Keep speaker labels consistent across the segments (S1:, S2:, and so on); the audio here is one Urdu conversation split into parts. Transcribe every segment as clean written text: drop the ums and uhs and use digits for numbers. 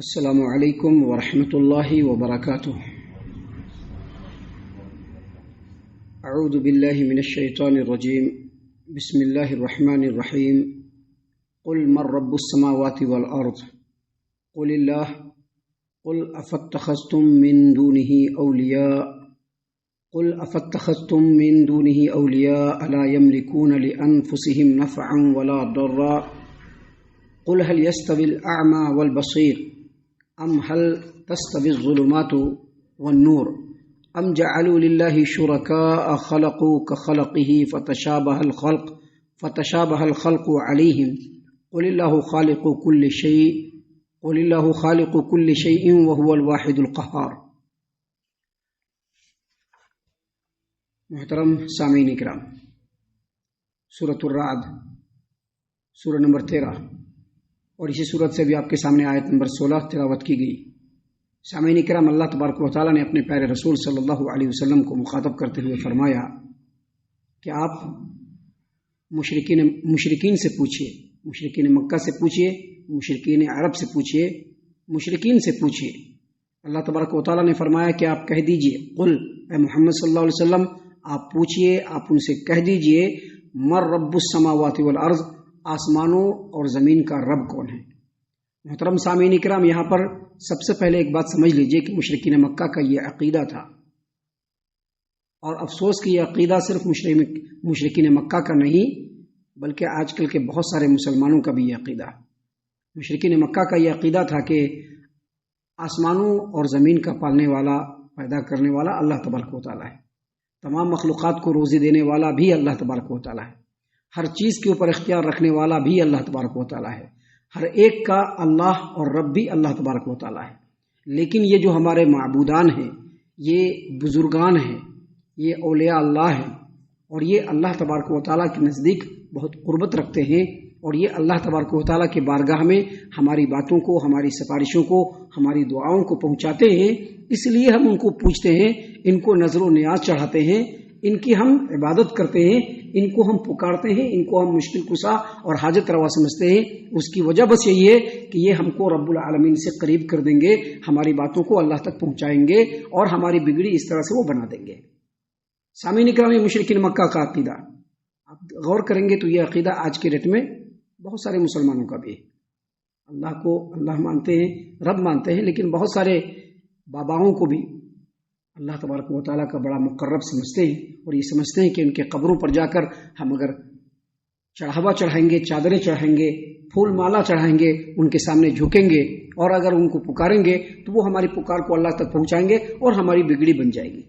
S1: السلام علیکم ورحمۃ اللہ وبرکاتہ۔ اعوذ باللہ من الشیطان الرجیم، بسم اللہ الرحمن الرحیم۔ قل من رب السماوات والارض قل اللہ قل افاتخذتم من دونه اولیاء قل افاتخذتم من دونه اولیاء لا يملكون لانفسهم نفعا ولا ضرا قل هل يستوي الاعمى والبصير ام هل تستوي الظلمات والنور ام جعلوا لله شركاء خلقوا كخلقه فتشابه الخلق عليهم قل الله خالق كل شيء وهو الواحد القهار۔ محترم سامعین کرام، سورۃ الرعد سورہ نمبر 13 اور اسی صورت سے بھی آپ کے سامنے آیت نمبر 16 تلاوت کی گئی۔ سامعین کرام، اللہ تبارک و تعالیٰ نے اپنے پیارے رسول صلی اللہ علیہ وسلم کو مخاطب کرتے ہوئے فرمایا کہ آپ مشرکین سے پوچھئے، مشرکین مکہ سے پوچھئے، مشرکین عرب سے پوچھئے، مشرکین سے پوچھئے۔ اللہ تبارک و تعالیٰ نے فرمایا کہ آپ کہہ دیجئے، قل، اے محمد صلی اللہ علیہ وسلم آپ پوچھئے، آپ ان سے کہہ دیجئے، من رب السماوات والارض، آسمانوں اور زمین کا رب کون ہے۔ محترم سامعین کرام، یہاں پر سب سے پہلے ایک بات سمجھ لیجئے کہ مشرکین مکہ کا یہ عقیدہ تھا، اور افسوس کہ یہ عقیدہ صرف مشرکین مکہ کا نہیں بلکہ آج کل کے بہت سارے مسلمانوں کا بھی یہ عقیدہ ہے۔ مشرکین مکہ کا یہ عقیدہ تھا کہ آسمانوں اور زمین کا پالنے والا، پیدا کرنے والا اللہ تبارک و تعالیٰ ہے، تمام مخلوقات کو روزی دینے والا بھی اللہ تبارک و تعالیٰ ہے، ہر چیز کے اوپر اختیار رکھنے والا بھی اللہ تبارک و تعالیٰ ہے، ہر ایک کا اللہ اور رب بھی اللہ تبارک و تعالیٰ ہے۔ لیکن یہ جو ہمارے معبودان ہیں، یہ بزرگان ہیں، یہ اولیاء اللہ ہیں، اور یہ اللہ تبارک و تعالیٰ کے نزدیک بہت قربت رکھتے ہیں، اور یہ اللہ تبارک و تعالیٰ کی بارگاہ میں ہماری باتوں کو، ہماری سفارشوں کو، ہماری دعاؤں کو پہنچاتے ہیں۔ اس لیے ہم ان کو پوچھتے ہیں، ان کو نظر و نیاز چڑھاتے ہیں، ان کی ہم عبادت کرتے ہیں، ان کو ہم پکارتے ہیں، ان کو ہم مشکل کشا اور حاجت روا سمجھتے ہیں۔ اس کی وجہ بس یہی ہے کہ یہ ہم کو رب العالمین سے قریب کر دیں گے، ہماری باتوں کو اللہ تک پہنچائیں گے، اور ہماری بگڑی اس طرح سے وہ بنا دیں گے۔ سامعین کرام، یہ مشرکین مکہ کا عقیدہ آپ غور کریں گے تو یہ عقیدہ آج کے ڈیٹ میں بہت سارے مسلمانوں کا بھی ہے۔ اللہ کو اللہ مانتے ہیں، رب مانتے ہیں، لیکن بہت سارے باباؤں کو بھی اللہ تبارک و تعالیٰ کا بڑا مقرب سمجھتے ہیں، اور یہ سمجھتے ہیں کہ ان کے قبروں پر جا کر ہم اگر چڑھاوا چڑھائیں گے، چادریں چڑھائیں گے، پھول مالا چڑھائیں گے، ان کے سامنے جھکیں گے، اور اگر ان کو پکاریں گے تو وہ ہماری پکار کو اللہ تک پہنچائیں گے اور ہماری بگڑی بن جائے گی۔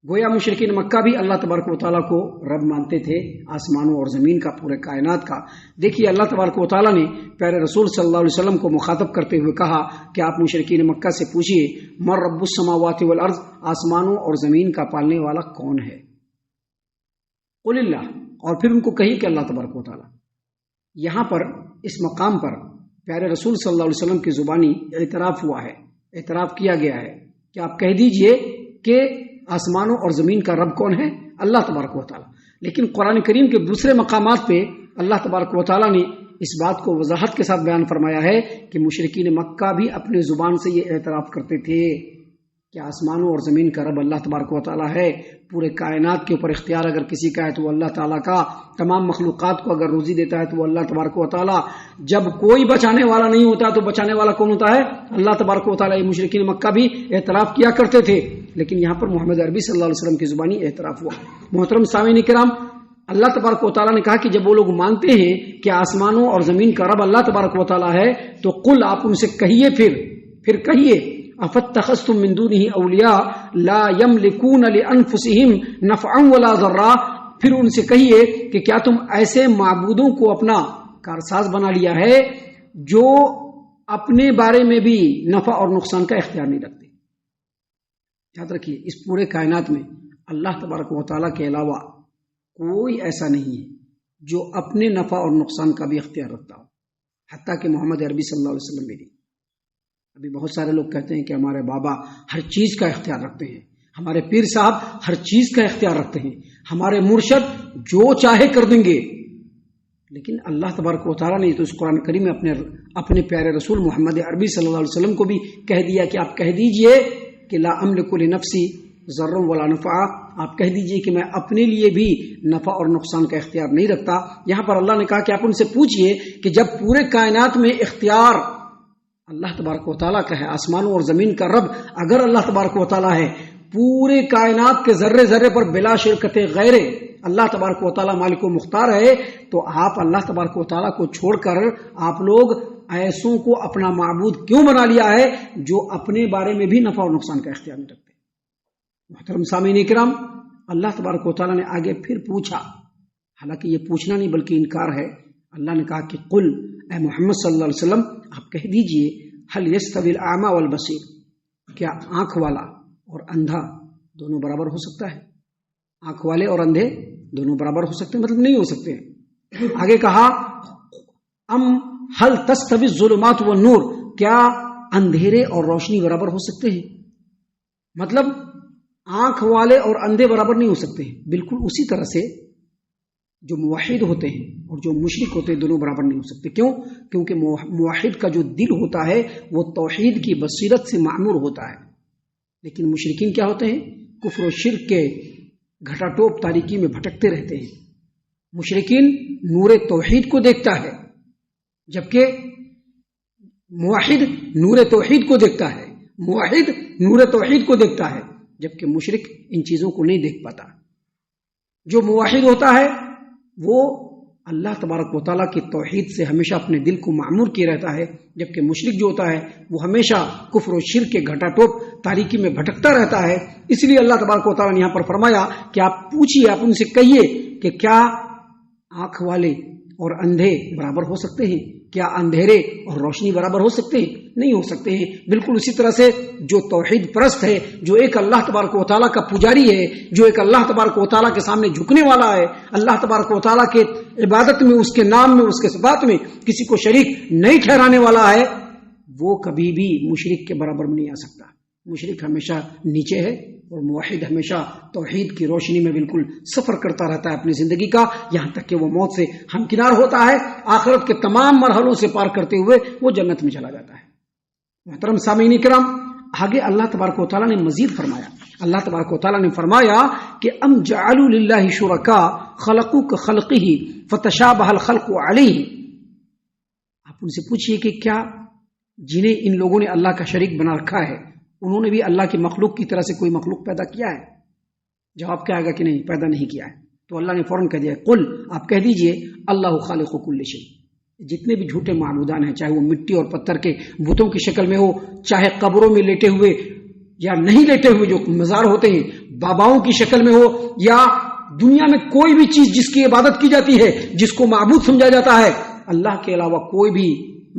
S1: گویا مشرکین مکہ بھی اللہ تبارک و تعالیٰ کو رب مانتے تھے، آسمانوں اور زمین کا، پورے کائنات کا۔ دیکھیے اللہ تبارک و تعالیٰ نے پیارے رسول صلی اللہ علیہ وسلم کو مخاطب کرتے ہوئے کہا کہ آپ مشرکین مکہ سے پوچھئے، من رب السماوات والارض، آسمانوں اور زمین کا پالنے والا کون ہے۔ قل اللہ، اور پھر ان کو کہی کہ اللہ تبارک و تعالیٰ۔ یہاں پر اس مقام پر پیارے رسول صلی اللہ علیہ وسلم کی زبانی اعتراف ہوا ہے، اعتراف کیا گیا ہے کہ آپ کہہ دیجئے کہ آسمانوں اور زمین کا رب کون ہے، اللہ تبارک و تعالیٰ۔ لیکن قرآن کریم کے دوسرے مقامات پہ اللہ تبارک و تعالیٰ نے اس بات کو وضاحت کے ساتھ بیان فرمایا ہے کہ مشرکین مکہ بھی اپنے زبان سے یہ اعتراف کرتے تھے کہ آسمانوں اور زمین کا رب اللہ تبارک و تعالیٰ ہے، پورے کائنات کے اوپر اختیار اگر کسی کا ہے تو وہ اللہ تعالیٰ کا، تمام مخلوقات کو اگر روزی دیتا ہے تو وہ اللہ تبارک و تعالیٰ، جب کوئی بچانے والا نہیں ہوتا تو بچانے والا کون ہوتا ہے؟ اللہ تبارک و تعالیٰ۔ یہ مشرکین مکہ بھی اعتراف کیا کرتے تھے، لیکن یہاں پر محمد عربی صلی اللہ علیہ وسلم کی زبانی اعتراف ہوا۔ محترم سامعین کرام، اللہ تبارک و تعالیٰ نے کہا کہ جب وہ لوگ مانتے ہیں کہ آسمانوں اور زمین کا رب اللہ تبارک و تعالیٰ ہے تو قل، آپ ان سے کہیے، پھر کہیے، افاتخذتم من دونه اولیاء لا يملكون لانفسهم نفعا ولا ضرا، پھر ان سے کہیے کہ کیا تم ایسے معبودوں کو اپنا کارساز بنا لیا ہے جو اپنے بارے میں بھی نفع اور نقصان کا اختیار نہیں رکھتے۔ یاد رکھیے، اس پورے کائنات میں اللہ تبارک و تعالیٰ کے علاوہ کوئی ایسا نہیں ہے جو اپنے نفع اور نقصان کا بھی اختیار رکھتا ہو، حتیٰ کہ محمد عربی صلی اللہ علیہ وسلم بھی نہیں۔ ابھی بہت سارے لوگ کہتے ہیں کہ ہمارے بابا ہر چیز کا اختیار رکھتے ہیں، ہمارے پیر صاحب ہر چیز کا اختیار رکھتے ہیں، ہمارے مرشد جو چاہے کر دیں گے۔ لیکن اللہ تبارک و تعالیٰ نے تو اس قرآن کریم میں اپنے پیارے رسول محمد عربی صلی اللہ علیہ وسلم کو بھی کہہ دیا کہ آپ کہہ دیجئے کہ لا املک لنفسی ضرا ولا نفعا، آپ کہہ دیجئے کہ میں اپنے لیے بھی نفع اور نقصان کا اختیار نہیں رکھتا۔ یہاں پر اللہ نے کہا کہ آپ ان سے پوچھئے کہ جب پورے کائنات میں اختیار اللہ تبارک و تعالیٰ کا ہے، آسمانوں اور زمین کا رب اگر اللہ تبارک و تعالیٰ ہے، پورے کائنات کے ذرے ذرے پر بلا شرکت غیر اللہ تبارک و تعالیٰ مالک و مختار ہے، تو آپ اللہ تبارک و تعالیٰ کو چھوڑ کر آپ لوگ ایسوں کو اپنا معبود کیوں بنا لیا ہے جو اپنے بارے میں بھی نفع اور نقصان کا اختیار نہیں رکھتے؟ محترم سامعین کرام، اللہ تبارک و تعالیٰ نے آگے پھر پوچھا، حالانکہ یہ پوچھنا نہیں بلکہ انکار ہے۔ اللہ نے کہا کہ قل، اے محمد صلی اللہ علیہ وسلم آپ کہہ دیجئے، هل يستوي الاعمى والبصير، کیا آنکھ والا اور اندھا دونوں برابر ہو سکتا ہے؟ آنکھ والے اور اندھے دونوں برابر ہو سکتے ہیں؟ مطلب نہیں ہو سکتے ہیں۔ آگے کہا ام هل تستوي الظلمات والنور، کیا اندھیرے اور روشنی برابر ہو سکتے ہیں؟ مطلب آنکھ والے اور اندھے برابر نہیں ہو سکتے ہیں۔ بالکل اسی طرح سے جو موحد ہوتے ہیں اور جو مشرک ہوتے ہیں دونوں برابر نہیں ہو سکتے۔ کیوں؟ کیونکہ موحد کا جو دل ہوتا ہے وہ توحید کی بصیرت سے معمور ہوتا ہے، لیکن مشرکین کیا ہوتے ہیں؟ کفر و شرک کے گھٹا ٹوپ تاریکی میں بھٹکتے رہتے ہیں۔ مشرکین نور توحید کو دیکھتا ہے، جبکہ موحد نور توحید کو دیکھتا ہے، موحد نور توحید کو دیکھتا ہے، جبکہ مشرک ان چیزوں کو نہیں دیکھ پاتا۔ جو موحد ہوتا ہے وہ اللہ تبارک و تعالیٰ کی توحید سے ہمیشہ اپنے دل کو معمور کیے رہتا ہے، جبکہ مشرک جو ہوتا ہے وہ ہمیشہ کفر و شرک کے گھٹا ٹوپ تاریکی میں بھٹکتا رہتا ہے۔ اس لیے اللہ تبارک و تعالیٰ نے یہاں پر فرمایا کہ آپ پوچھیے، آپ ان سے کہیے کہ کیا آنکھ والے اور اندھے برابر ہو سکتے ہیں؟ کیا اندھیرے اور روشنی برابر ہو سکتے ہیں؟ نہیں ہو سکتے ہیں۔ بالکل اسی طرح سے جو توحید پرست ہے، جو ایک اللہ تبارک و تعالیٰ کا پجاری ہے، جو ایک اللہ تبارک و تعالیٰ کے سامنے جھکنے والا ہے، اللہ تبارک و تعالیٰ کے عبادت میں، اس کے نام میں، اس کے صفات میں کسی کو شریک نہیں ٹھہرانے والا ہے، وہ کبھی بھی مشرک کے برابر میں نہیں آ سکتا۔ مشرک ہمیشہ نیچے ہے اور موحد ہمیشہ توحید کی روشنی میں بالکل سفر کرتا رہتا ہے اپنی زندگی کا، یہاں تک کہ وہ موت سے ہمکنار ہوتا ہے، آخرت کے تمام مرحلوں سے پار کرتے ہوئے وہ جنت میں چلا جاتا ہے۔ محترم سامعین کرام، آگے اللہ تبارک و تعالیٰ نے مزید فرمایا، اللہ تبارک و تعالیٰ نے فرمایا کہ ام جعلوا للہ شرکاء خلقوا کخلقہ فتشابہ الخلق علیہ۔ آپ ان سے پوچھئے کہ کیا جنہیں ان لوگوں نے اللہ کا شریک بنا رکھا ہے، انہوں نے بھی اللہ کی مخلوق کی طرح سے کوئی مخلوق پیدا کیا ہے؟ جواب کیا آئے گا کہ نہیں، پیدا نہیں کیا ہے۔ تو اللہ نے فوراً کہہ دیا، قل آپ کہہ دیجئے اللہ خالق کل شیء، جتنے بھی جھوٹے معبودان ہیں، چاہے وہ مٹی اور پتھر کے بتوں کی شکل میں ہو، چاہے قبروں میں لیٹے ہوئے یا نہیں لیٹے ہوئے جو مزار ہوتے ہیں باباؤں کی شکل میں ہو، یا دنیا میں کوئی بھی چیز جس کی عبادت کی جاتی ہے، جس کو معبود سمجھا جاتا ہے، اللہ کے علاوہ کوئی بھی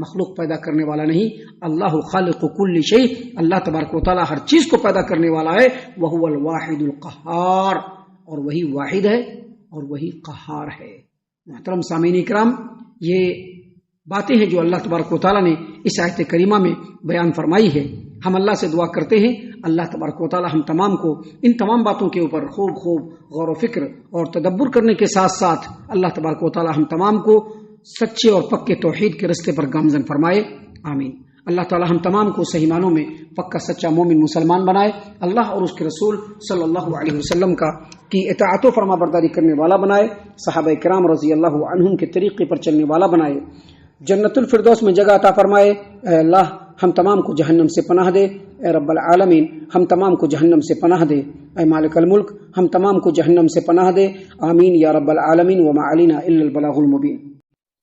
S1: مخلوق پیدا کرنے والا نہیں۔ اللہ خالق کل شیء، اللہ تبارک و تعالیٰ ہر چیز کو پیدا کرنے والا ہے، وہو الواحد القہار، اور وہی واحد ہے اور وہی قہار ہے۔ محترم سامعین کرام، یہ باتیں ہیں جو اللہ تبارک و تعالیٰ نے اس آیت کریمہ میں بیان فرمائی ہے۔ ہم اللہ سے دعا کرتے ہیں اللہ تبارک و تعالیٰ ہم تمام کو ان تمام باتوں کے اوپر خوب غور و فکر اور تدبر کرنے کے ساتھ ساتھ اللہ تبارک و تعالیٰ ہم تمام کو سچے اور پکے توحید کے رستے پر گامزن فرمائے، آمین۔ اللہ تعالی ہم تمام کو صحیح معنوں میں پکا سچا مومن مسلمان بنائے، اللہ اور اس کے رسول صلی اللہ علیہ وسلم کی اطاعت و فرما برداری کرنے والا بنائے، صحابہ کرام رضی اللہ عنہم کے طریقے پر چلنے والا بنائے، جنت الفردوس میں جگہ عطا فرمائے۔ اے اللہ ہم تمام کو جہنم سے پناہ دے، اے رب العالمین ہم تمام کو جہنم سے پناہ دے، اے مالک الملک ہم تمام کو جہنم سے پناہ دے، آمین یا رب العالمین۔ وما علینا الا البلاغ المبین۔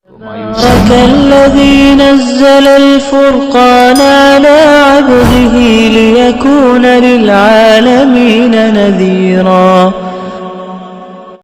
S2: الذي نزل الفرقان على عبده ليكون للعالمين نذيرا